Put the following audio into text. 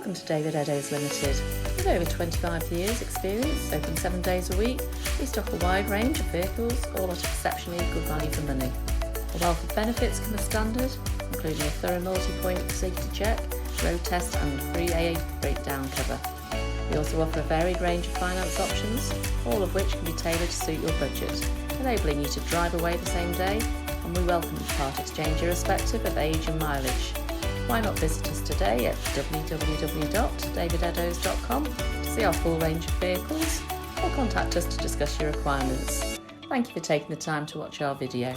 Welcome to David Eddowes Limited. With over 25 years experience, open 7 days a week, we stock a wide range of vehicles, all at exceptionally good value for money. A wealth of benefits come as standard, including a thorough multi-point safety check, road test and free AA breakdown cover. We also offer a varied range of finance options, all of which can be tailored to suit your budget, enabling you to drive away the same day, and we welcome part exchange irrespective of age and mileage. Why not visit us today at www.davideddowes.com to see our full range of vehicles, or contact us to discuss your requirements. Thank you for taking the time to watch our video.